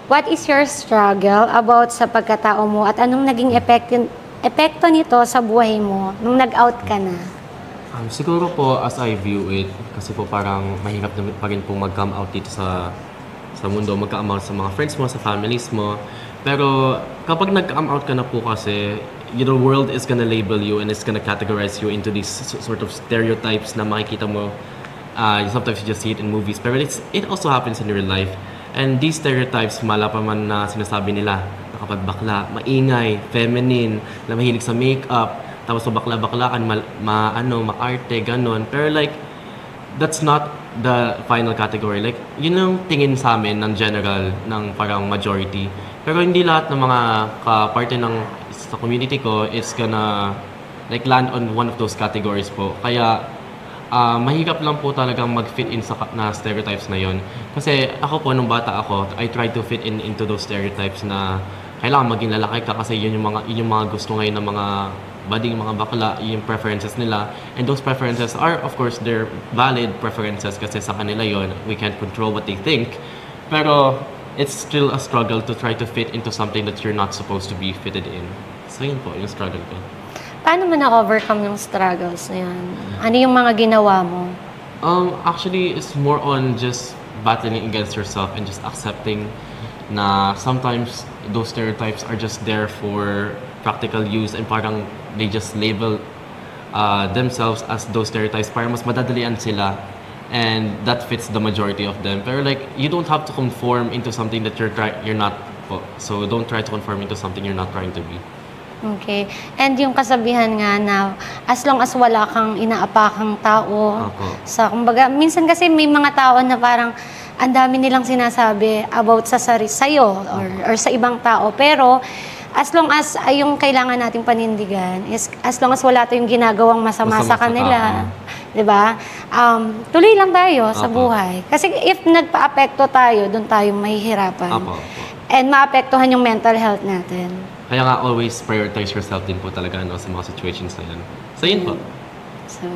What is your struggle about sa pagkatao mo at anong naging epekto nito sa buhay mo nung nag-out ka na? Siguro po, as I view it, kasi po parang mahirap na pa rin po mag-come out dito sa mundo, mag-come out sa mga friends mo, sa families mo. Pero kapag nag-come out ka na po kasi, the world is gonna label you and it's gonna categorize you into these sort of stereotypes na makikita mo. Sometimes you just see it in movies, pero it also happens in real life. And these stereotypes, mala pa man na sinasabi nila, na kapag bakla, maingay, feminine, na mahilig sa makeup, tapos bakla-baklaan, maarte, ganon. Pero like, that's not the final category. Like, yun yung tingin sa amin ng general, ng parang majority. Pero hindi lahat ng mga kaparte sa community ko is gonna like land on one of those categories po. Kaya, mahirap lang po talagang mag-fit in sa stereotypes na yon. Kasi ako po, nung bata ako, I tried to fit in into those stereotypes na kailangan maging lalaki ka kasi yun yung mga gusto ngayon ng mga bading, mga bakla, yung preferences nila. And those preferences are, of course, they're valid preferences kasi sa kanila yon. We can't control what they think. Pero it's still a struggle to try to fit into something that you're not supposed to be fitted in. So yun po, yung struggle ko. Paano mo na-overcome yung struggles na yan? Ano yung mga ginawa mo? Actually, it's more on just battling against yourself and just accepting na sometimes those stereotypes are just there for practical use and parang they just label themselves as those stereotypes para mas madadalian sila and that fits the majority of them. Pero like, you don't have to conform into something that you're not po. So don't try to conform into something you're not trying to be. Okay. And yung kasabihan nga na as long as wala kang inaapakang tao, kumbaga, minsan kasi may mga tao na parang ang dami nilang sinasabi about sa'yo or sa ibang tao. Pero as long as yung kailangan nating panindigan is as long as wala tayong ginagawang masama sa kanila, 'di ba? Tuloy lang tayo sa buhay. Kasi if nagpa-apekto tayo, doon tayo mahihirapan. And maapektuhan yung mental health natin. Kaya nga, always prioritize yourself din po talaga sa mga situations na yan. So, yun po. So,